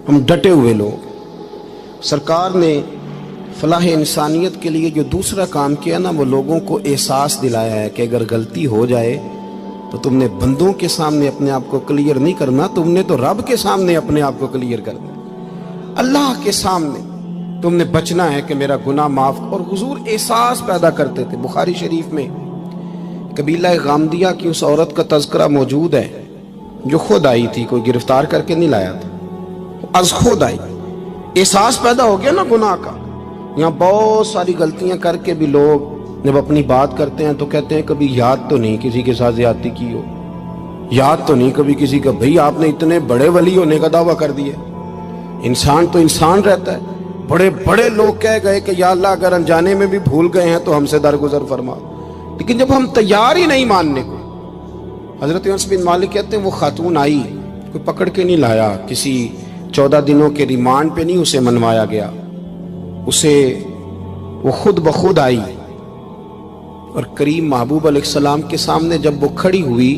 ہم ڈٹے ہوئے لوگ. سرکار نے فلاح انسانیت کے لیے جو دوسرا کام کیا نا، وہ لوگوں کو احساس دلایا ہے کہ اگر غلطی ہو جائے تو تم نے بندوں کے سامنے اپنے آپ کو کلیئر نہیں کرنا، تم نے تو رب کے سامنے اپنے آپ کو کلیئر کرنا، اللہ کے سامنے تم نے بچنا ہے کہ میرا گناہ معاف. اور حضور احساس پیدا کرتے تھے. بخاری شریف میں قبیلہ غامدیہ کی اس عورت کا تذکرہ موجود ہے جو خود آئی تھی، کوئی گرفتار کر کے نہیں لایا تھا، از خود آئی. احساس پیدا ہو گیا نا گناہ کا. یہاں بہت ساری غلطیاں کر کے بھی لوگ جب اپنی بات کرتے ہیں تو کہتے ہیں کبھی یاد تو نہیں کسی کے ساتھ زیادتی کی ہو، یاد تو نہیں کبھی کسی کا. بھئی آپ نے اتنے بڑے ولی ہونے کا دعویٰ کر دیا. انسان تو انسان رہتا ہے. بڑے بڑے لوگ کہہ گئے کہ یا اللہ اگر انجانے میں بھی بھول گئے ہیں تو ہم سے درگزر فرما. لیکن جب ہم تیار ہی نہیں ماننے کو. حضرت انس بن مالک کہتے ہیں وہ خاتون آئی، کوئی پکڑ کے نہیں لایا، کسی 14 دنوں کے ریمانڈ پہ نہیں اسے منوایا گیا، اسے وہ خود بخود آئی. اور کریم محبوب علیہ السلام کے سامنے جب وہ کھڑی ہوئی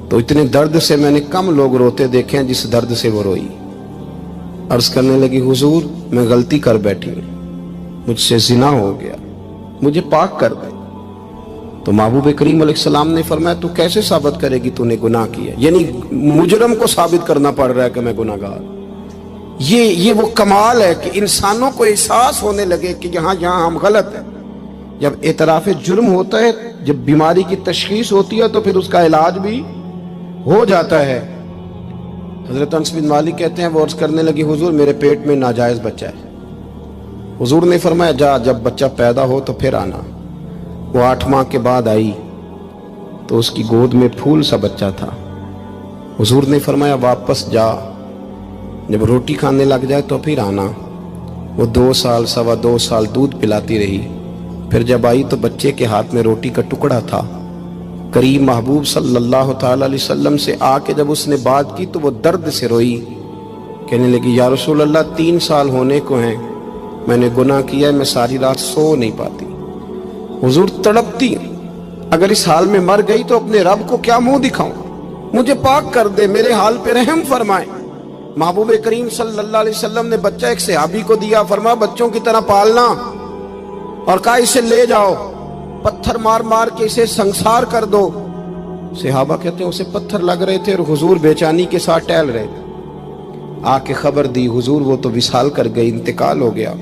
تو اتنے درد سے میں نے کم لوگ روتے دیکھے ہیں جس درد سے وہ روئی. عرض کرنے لگی حضور میں غلطی کر بیٹھی ہوں، مجھ سے زنا ہو گیا، مجھے پاک کر دیں. تو محبوب کریم علیہ السلام نے فرمایا تو کیسے ثابت کرے گی تو نے گناہ کیا؟ یعنی مجرم کو ثابت کرنا پڑ رہا ہے کہ میں گناہ گار. یہ وہ کمال ہے کہ انسانوں کو احساس ہونے لگے کہ یہاں ہم غلط ہیں. جب اعتراف جرم ہوتا ہے، جب بیماری کی تشخیص ہوتی ہے تو پھر اس کا علاج بھی ہو جاتا ہے. حضرت انس بن مالک کہتے ہیں وہ عرض کرنے لگی حضور میرے پیٹ میں ناجائز بچہ ہے. حضور نے فرمایا جا جب بچہ پیدا ہو تو پھر آنا. وہ 8 ماہ کے بعد آئی تو اس کی گود میں پھول سا بچہ تھا. حضور نے فرمایا واپس جا، جب روٹی کھانے لگ جائے تو پھر آنا. وہ 2 سال 2.25 سال دودھ پلاتی رہی. پھر جب آئی تو بچے کے ہاتھ میں روٹی کا ٹکڑا تھا. کریم محبوب صلی اللہ تعالی علیہ وسلم سے آ کے جب اس نے بات کی تو وہ درد سے روئی، کہنے لگی یا رسول اللہ 3 سال ہونے کو ہیں، میں نے گناہ کیا ہے، میں ساری رات سو نہیں پاتی. حضور تڑپتی، اگر اس حال میں مر گئی تو اپنے رب کو کیا منہ دکھاؤں، مجھے پاک کر دے، میرے حال پہ رحم فرمائے. محبوب کریم صلی اللہ علیہ وسلم نے بچہ ایک صحابی کو دیا، فرمایا بچوں کی طرح پالنا، اور کہا اسے لے جاؤ، پتھر مار مار کے اسے سنسار کر دو. صحابہ کہتے ہیں اسے پتھر لگ رہے تھے اور حضور بے چینی کے ساتھ ٹہل رہے تھے. آ کے خبر دی حضور وہ تو وصال کر گئی، انتقال ہو گیا.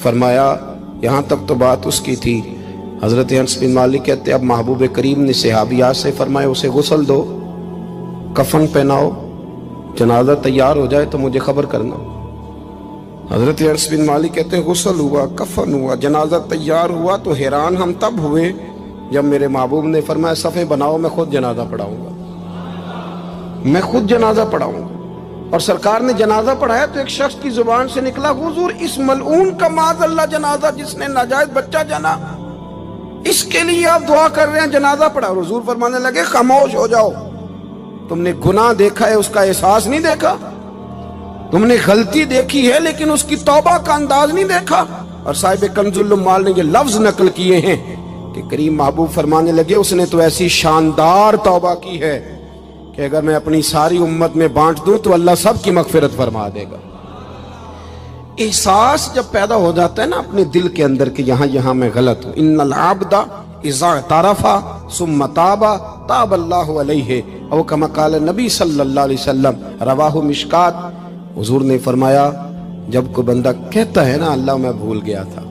فرمایا یہاں تک تو بات اس کی تھی. حضرت انس بن مالک کہتے اب محبوب کریم نے صحابیات سے فرمایا اسے غسل دو، کفن پہناؤ، جنازہ تیار ہو جائے تو مجھے خبر کرنا. حضرت انس بن مالک کہتے ہیں غسل ہوا، کفن ہوا، جنازہ تیار ہوا تو حیران ہم تب ہوئے جب میرے محبوب نے فرمایا صفیں بناؤ، میں خود جنازہ پڑھاؤں گا، میں خود جنازہ پڑھاؤں گا. اور سرکار نے جنازہ پڑھایا تو ایک شخص کی زبان سے نکلا حضور اس ملعون کا معاذ اللہ جنازہ جس نے ناجائز بچہ جنا، اس کے لیے آپ دعا کر رہے ہیں، جنازہ پڑھا. حضور فرمانے لگے خاموش ہو جاؤ، تم نے گناہ دیکھا ہے، اس کا احساس نہیں دیکھا. تم نے غلطی دیکھی ہے لیکن اس کی توبہ کا انداز نہیں دیکھا. اور صاحب کنز العمال نے یہ لفظ نقل کیے ہیں کہ کریم محبوب فرمانے لگے اس نے تو ایسی شاندار توبہ کی ہے کہ اگر میں اپنی ساری امت میں بانٹ دوں تو اللہ سب کی مغفرت فرما دے گا. احساس جب پیدا ہو جاتا ہے نا اپنے دل کے اندر کہ یہاں میں غلط ہوں. ان العبد اذا اعترف ثم تاب تاب اللہ علیہ او کما قال نبی صلی اللہ علیہ وسلم، رواہ مشکات. حضور نے فرمایا جب کوئی بندہ کہتا ہے نا اللہ میں بھول گیا تھا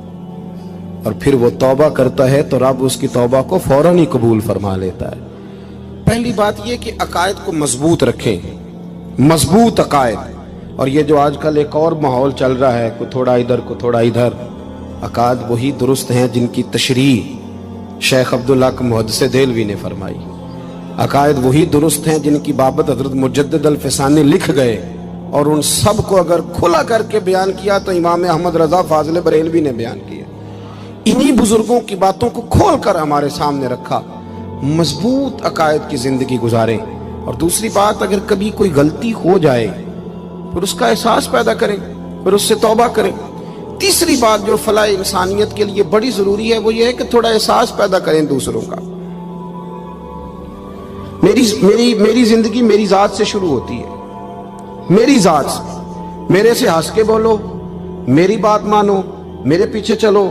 اور پھر وہ توبہ کرتا ہے تو رب اس کی توبہ کو فوراً ہی قبول فرما لیتا ہے. پہلی بات یہ کہ عقائد کو مضبوط رکھیں، مضبوط عقائد. اور یہ جو آج کل ایک اور ماحول چل رہا ہے، کوئی تھوڑا ادھر کوئی تھوڑا ادھر، عقائد وہی درست ہیں جن کی تشریح شیخ عبدالحق محدث دہلوی نے فرمائی. عقائد وہی درست ہیں جن کی بابت حضرت مجدد الفسانی لکھ گئے، اور ان سب کو اگر کھلا کر کے بیان کیا تو امام احمد رضا فاضل بریلوی نے بیان کیا. انہی بزرگوں کی باتوں کو کھول کر ہمارے سامنے رکھا. مضبوط عقائد کی زندگی گزاریں. اور دوسری بات، اگر کبھی کوئی غلطی ہو جائے پھر اس کا احساس پیدا کریں، پھر اس سے توبہ کریں. تیسری بات جو فلاح انسانیت کے لیے بڑی ضروری ہے وہ یہ ہے کہ تھوڑا احساس پیدا کریں دوسروں کا. میری زندگی میری ذات سے شروع ہوتی ہے. میری ذات سے، میرے سے ہنس کے بولو، میری بات مانو، میرے پیچھے چلو،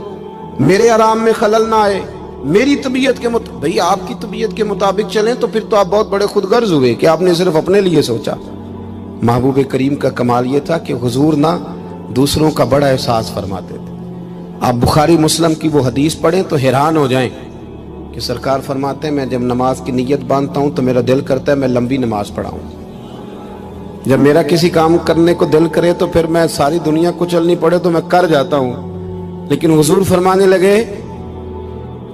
میرے آرام میں خلل نہ آئے، میری طبیعت کے مطابق. بھئی آپ کی طبیعت کے مطابق چلیں تو پھر تو آپ بہت بڑے خود غرض ہوئے کہ آپ نے صرف اپنے لیے سوچا. محبوب کریم کا کمال یہ تھا کہ حضور نہ دوسروں کا بڑا احساس فرماتے تھے. آپ بخاری مسلم کی وہ حدیث پڑھیں تو حیران ہو جائیں کہ سرکار فرماتے ہیں میں جب نماز کی نیت باندھتا ہوں تو میرا دل کرتا ہے میں لمبی نماز پڑھاؤں. جب میرا کسی کام کرنے کو دل کرے تو پھر میں ساری دنیا کو چلنی پڑے تو میں کر جاتا ہوں. لیکن حضور فرمانے لگے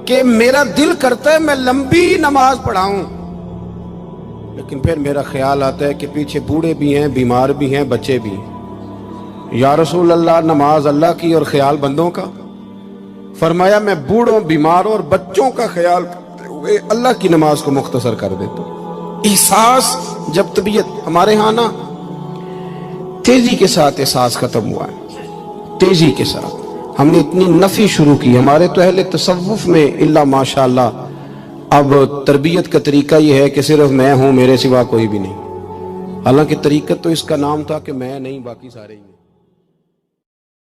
کہ میرا دل کرتا ہے میں لمبی نماز پڑھاؤں، لیکن پھر میرا خیال آتا ہے کہ پیچھے بوڑھے بھی ہیں، بیمار بھی ہیں، بچے بھی ہیں. یا رسول اللہ نماز اللہ کی اور خیال بندوں کا. فرمایا میں بوڑھوں، بیماروں اور بچوں کا خیال کرتے ہوئے اللہ کی نماز کو مختصر کر دیتا ہوں. احساس جب طبیعت ہمارے ہاں نا تیزی کے ساتھ احساس ختم ہوا ہے، تیزی کے ساتھ ہم نے اتنی نفی شروع کی. ہمارے تو اہل تصوف میں الا ماشاءاللہ اب تربیت کا طریقہ یہ ہے کہ صرف میں ہوں، میرے سوا کوئی بھی نہیں. حالانکہ طریقت تو اس کا نام تھا کہ میں نہیں باقی سارے ہی.